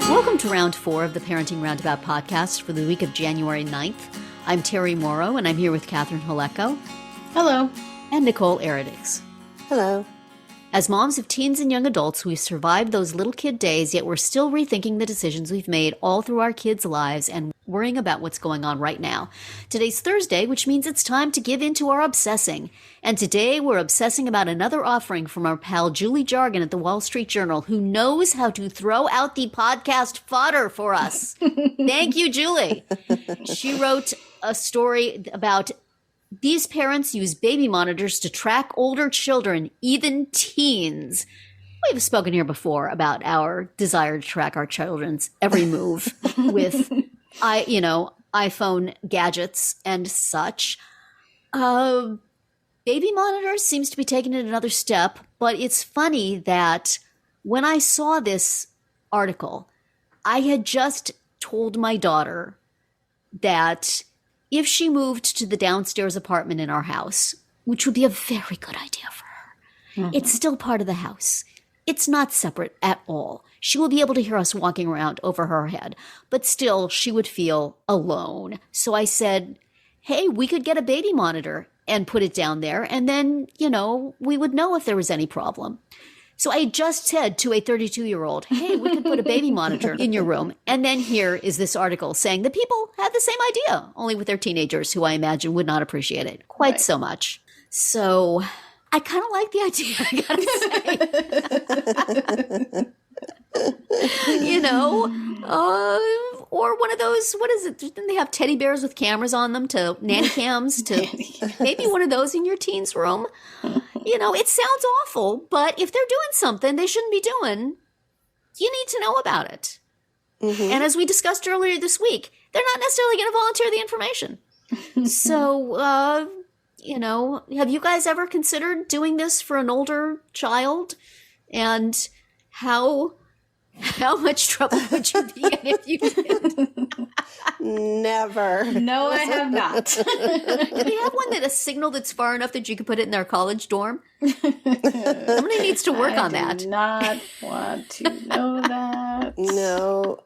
Welcome to round 4 of the Parenting Roundabout podcast for the week of January 9th. I'm Terry Morrow, and I'm here with Catherine Haleko. Hello. And Nicole Eridix. Hello. As moms of teens and young adults, we've survived those little kid days, yet we're still rethinking the decisions we've made all through our kids' lives and worrying about what's going on right now. Today's Thursday, which means it's time to give in to our obsessing. And today we're obsessing about another offering from our pal Julie Jargon at the Wall Street Journal, who knows how to throw out the podcast fodder for us. Thank you, Julie. She wrote a story about these parents use baby monitors to track older children, even teens. We've spoken here before about our desire to track our children's every move with, iPhone gadgets and such. Baby monitors seems to be taking it another step, but it's funny that when I saw this article, I had just told my daughter that if she moved to the downstairs apartment in our house, which would be a very good idea for her, it's still part of the house. It's not separate at all. She will be able to hear us walking around over her head, but still she would feel alone. So I said, hey, we could get a baby monitor and put it down there, and then, we would know if there was any problem. So I just said to a 32-year-old, hey, we could put a baby monitor in your room. And then here is this article saying that people had the same idea, only with their teenagers, who I imagine would not appreciate it quite so much. So I kind of like the idea, I gotta say. Or one of those, what is it? Didn't they have teddy bears with cameras on them to nanny cams to maybe one of those in your teen's room? It sounds awful, but if they're doing something they shouldn't be doing, you need to know about it. Mm-hmm. And as we discussed earlier this week, they're not necessarily going to volunteer the information. So, have you guys ever considered doing this for an older child? And how much trouble would you be in if you did? Never. No, I have not. Do they have one that a signal that's far enough that you could put it in their college dorm? Somebody needs to work on that. I do not want to know that. No.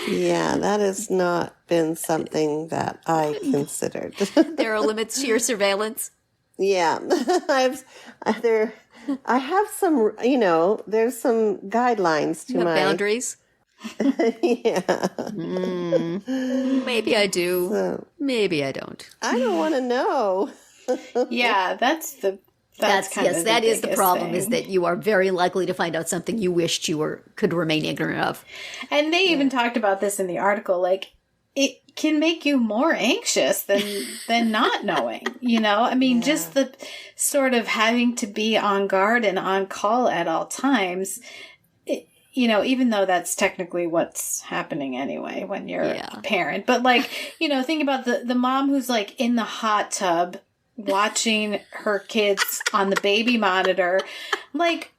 Yeah, that has not been something that I considered. There are limits to your surveillance. Yeah. I have some, there's some guidelines to my boundaries. Yeah. Maybe I do. So, maybe I don't. I don't want to know. Yeah, that is the problem, thing. is that you are very likely to find out something you wished you could remain ignorant of. And they even talked about this in the article, like, it can make you more anxious than not knowing, just the sort of having to be on guard and on call at all times, even though that's technically what's happening anyway when you're a parent. But think about the mom who's in the hot tub watching her kids on the baby monitor.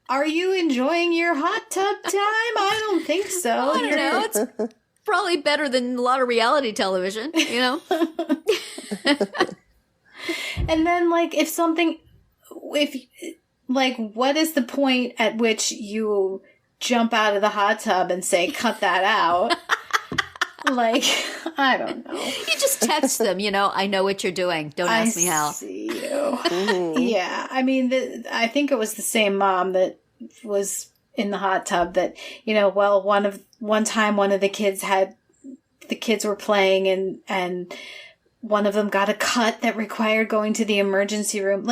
Are you enjoying your hot tub time? I don't think so. I don't know. It's probably better than a lot of reality television, And then, what is the point at which you jump out of the hot tub and say, cut that out? I don't know. You just text them, I know what you're doing. Don't ask me how. I see you. Mm-hmm. Yeah. I mean, I think it was the same mom that was in the hot tub that, one time one of the kids were playing and one of them got a cut that required going to the emergency room.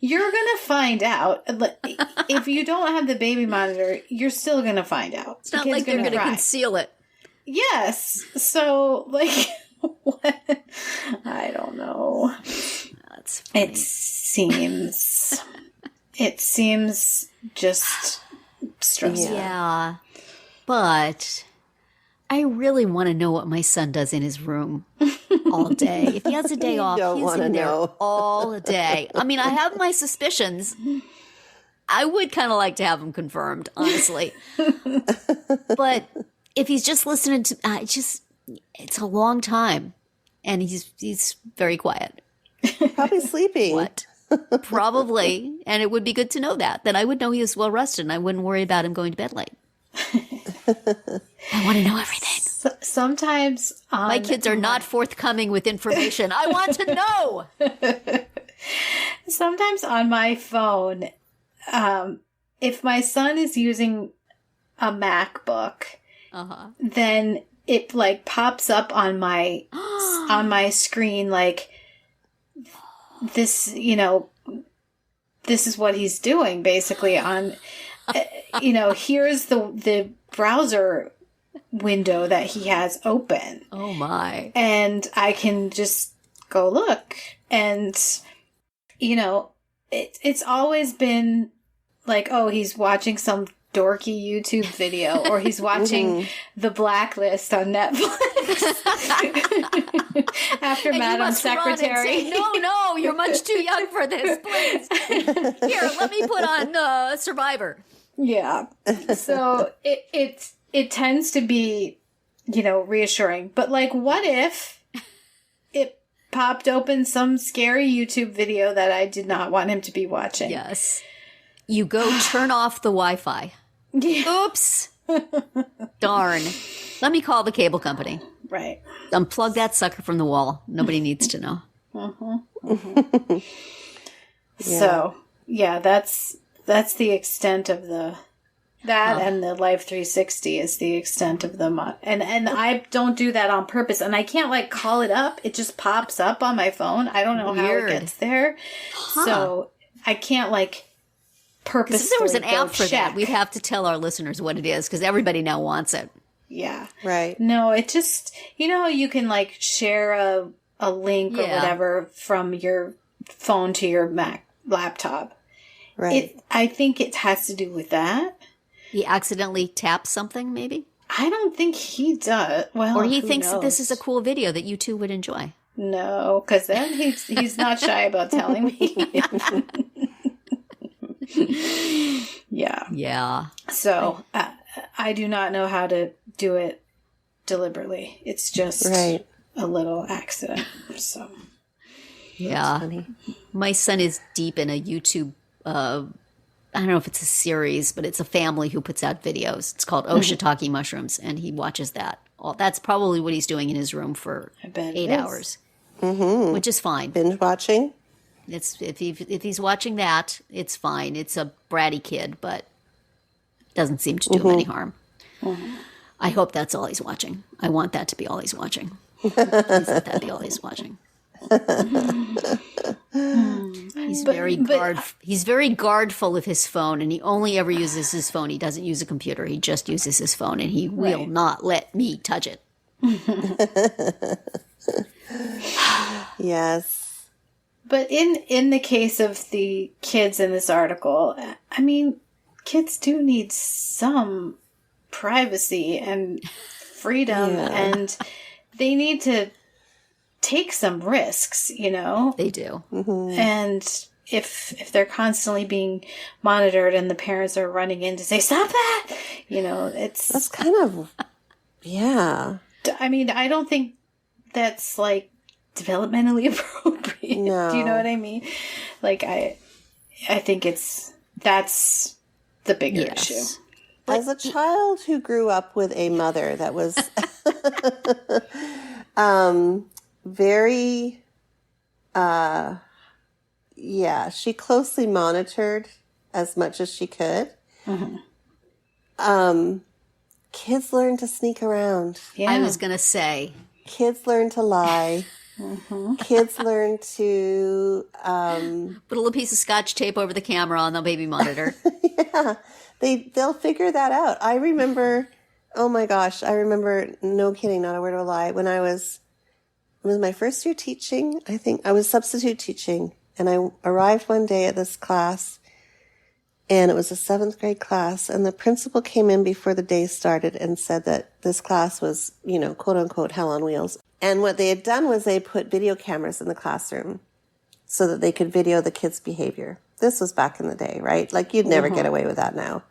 You're going to find out. If you don't have the baby monitor, you're still going to find out. It's not like they're going to conceal it. Yes. So, what? I don't know. That's funny. It seems just stressful. Yeah. But I really want to know what my son does in his room all day. If he has a day off, he's in there all day. I mean, I have my suspicions. I would kind of like to have them confirmed, honestly. But if he's just listening to, it's a long time, and he's very quiet. Probably sleeping. What? Probably, and it would be good to know that. Then I would know he was well rested, and I wouldn't worry about him going to bed late. I want to know everything. Sometimes My kids are not forthcoming with information. I want to know. sometimes on my phone, if my son is using a MacBook, then it like pops up on my screen like this, this is what he's doing basically on here's the browser window that he has open. Oh my. And I can just go look. And it's always been like, oh, he's watching some dorky YouTube video, or he's watching The Blacklist on Netflix after Madam Secretary. Say, no, you're much too young for this. Please, here, let me put on Survivor. Yeah. So it tends to be, reassuring. But like, what if it popped open some scary YouTube video that I did not want him to be watching? Yes. You go turn off the Wi-Fi. Yeah. Oops. Darn. Let me call the cable company. Right. Unplug that sucker from the wall. Nobody needs to know. So, yeah, that's the extent of and the Life 360 is the extent of the and I don't do that on purpose, and I can't like call it up. It just pops up on my phone. I don't know how it gets there. So I can't like purposely. If there was an app for check. that, we'd have to tell our listeners what it is, because everybody now wants it. Yeah. Right. No, it just, you can like share a link or whatever from your phone to your Mac laptop. Right. I think it has to do with that. He accidentally taps something, maybe? I don't think he does. Well, Or he who thinks that knows? this is a cool video that you two would enjoy. No, because then he's not shy about telling me. Yeah. Yeah. So I do not know how to do it deliberately. It's just Right. a little accident. So Yeah. Funny. My son is deep in a YouTube, I don't know if it's a series, but it's a family who puts out videos. It's called Shiitake Mushrooms, and he watches that. That's probably what he's doing in his room for I bet 8 it is. hours, which is fine. Binge watching? It's if he's watching that, it's fine. It's a bratty kid, but doesn't seem to do him any harm. I hope that's all he's watching. I want that to be all he's watching. Please let that be all he's watching. He's very guardful of his phone, and he only ever uses his phone. He doesn't use a computer. He just uses his phone, and he will not let me touch it. Yes. But in the case of the kids in this article, I mean, kids do need some privacy and freedom, and they need to take some risks, They do. And if they're constantly being monitored and the parents are running in to say, stop that, That's kind of, yeah. I mean, I don't think that's like developmentally appropriate. No. Do you know what I mean? Like, I think that's the bigger issue. As a child who grew up with a mother that was very, she closely monitored as much as she could. Kids learn to sneak around. Yeah. I was going to say. Kids learn to lie. Kids learn to... Put a little piece of scotch tape over the camera on the baby monitor. Yeah, they'll figure that out. I remember, oh my gosh, no kidding, not a word of a lie, when it was my first year teaching. I think I was substitute teaching, and I arrived one day at this class, and it was a 7th grade class, and the principal came in before the day started and said that this class was, quote unquote, hell on wheels. And what they had done was they put video cameras in the classroom so that they could video the kids' behavior. This was back in the day, right? Like, you'd never get away with that now.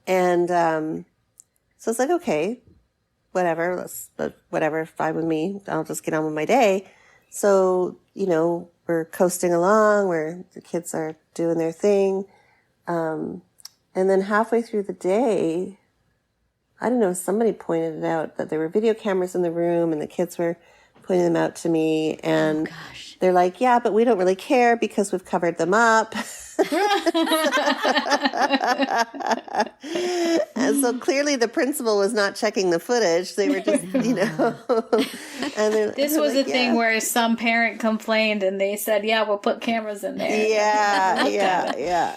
And so it's like, okay, whatever, fine with me. I'll just get on with my day. So, we're coasting along where the kids are doing their thing. And then halfway through the day, I don't know, somebody pointed it out that there were video cameras in the room and the kids were pointing them out to me. And they're like, yeah, but we don't really care because we've covered them up. And so clearly the principal was not checking the footage. They were just, you know. And this was a thing where some parent complained and they said, yeah, we'll put cameras in there. Yeah.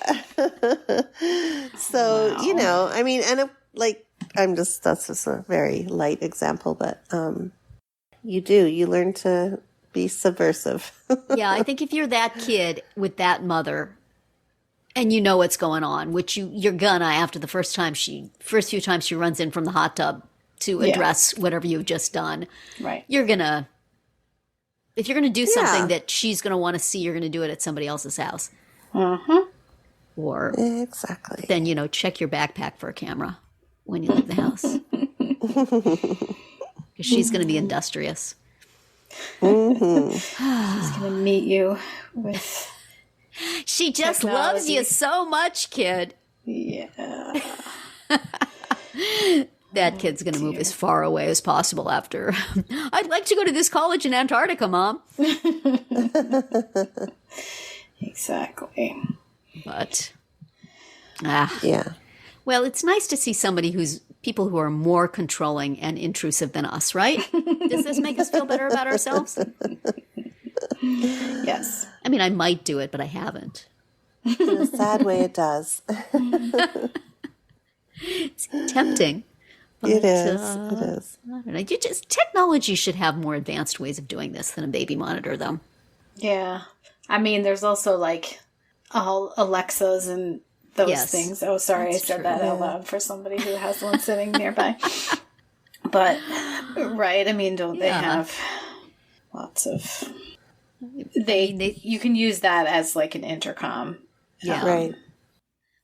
So, you know, I mean, and that's just a very light example, but you learn to be subversive. Yeah, I think if you're that kid with that mother and you know what's going on, which you're gonna after the first few times she runs in from the hot tub to address whatever you've just done. Right. If you're gonna do something that she's gonna want to see, you're gonna do it at somebody else's house. Uh-huh. Or exactly. Then, you know, check your backpack for a camera when you leave the house. Because she's gonna be industrious. Mm-hmm. She's going to meet you with She just technology. loves you so much, kid. Yeah. That kid's going to move as far away as possible after. I'd like to go to this college in Antarctica, Mom. Exactly. But, yeah. Well, it's nice to see people who are more controlling and intrusive than us, right? Does this make us feel better about ourselves? Yes. I mean, I might do it, but I haven't. In a sad way, it does. It's tempting. But, it is. I don't know. Technology should have more advanced ways of doing this than a baby monitor, though. Yeah. I mean, there's also like all Alexas and those things. Oh, sorry, I said that out loud for somebody who has one sitting nearby. But, right, I mean, don't they have lots of... You can use that as like an intercom. Yeah. Right.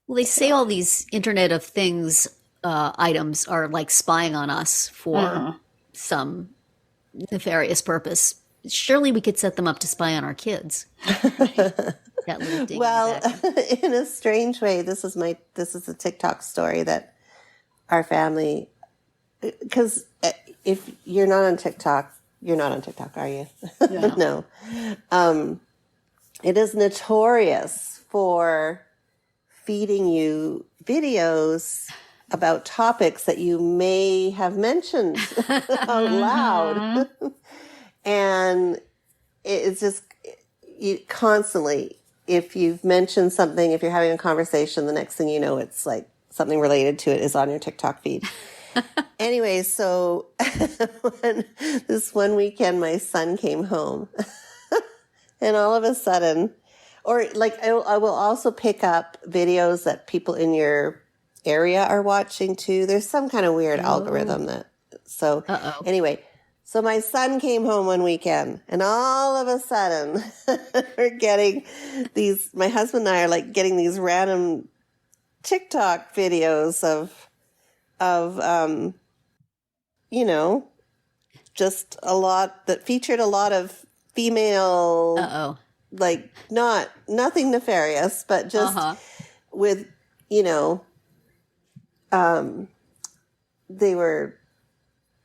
Well, they say all these Internet of Things items are like spying on us for some nefarious purpose. Surely we could set them up to spy on our kids. That little ding in a strange way, this is a TikTok story that our family, because if you're not on TikTok, you're not on TikTok, are you? No. It is notorious for feeding you videos about topics that you may have mentioned out loud. And it's just constantly, if you've mentioned something, if you're having a conversation, the next thing you know, it's like something related to it is on your TikTok feed. Anyway, so this one weekend, my son came home and all of a sudden, or like I will also pick up videos that people in your area are watching too. There's some kind of weird algorithm anyway, so my son came home one weekend and all of a sudden we're getting my husband and I are like getting these random TikTok videos of just a lot that featured a lot of female, like nothing nefarious, but just with, they were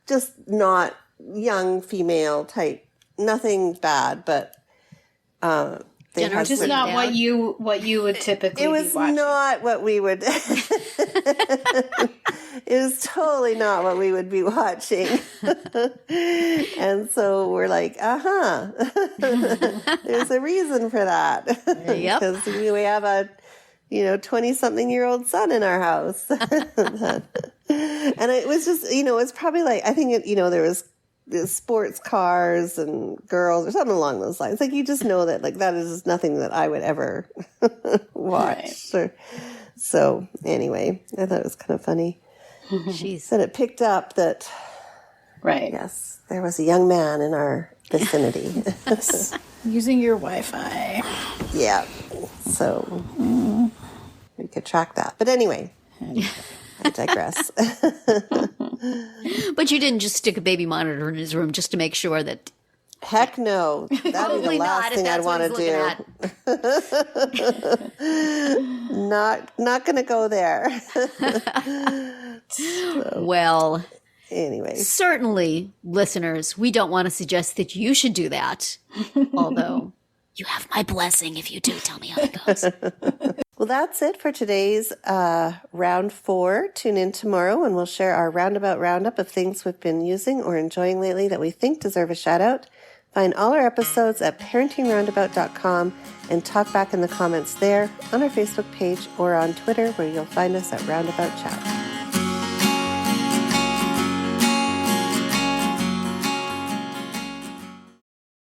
just not young female type, nothing bad, but, just not what you would typically it was be watching. Not what we would it was totally not what we would be watching. And so we're like, there's a reason for that. Yep. Because we have a 20-something-year-old son in our house. And it was just, it's probably like, I think there was sports cars and girls or something along those lines. Like, you just know that, like, that is nothing that I would ever watch. Right. So anyway, I thought it was kind of funny. Jeez. That it picked up that, yes, there was a young man in our vicinity. Using your Wi-Fi. Yeah. So we could track that. But anyway, I digress. But you didn't just stick a baby monitor in his room just to make sure that Heck no. That'd be the Probably last not if thing I'd that's what want he's to looking do. at. Not going to go there. Well, Anyways. certainly, listeners, we don't want to suggest that you should do that. Although, you have my blessing if you do. Tell me how it goes. Well, that's it for today's round 4. Tune in tomorrow and we'll share our roundup of things we've been using or enjoying lately that we think deserve a shout out. Find all our episodes at parentingroundabout.com and talk back in the comments there, on our Facebook page, or on Twitter, where you'll find us at Roundabout Chat.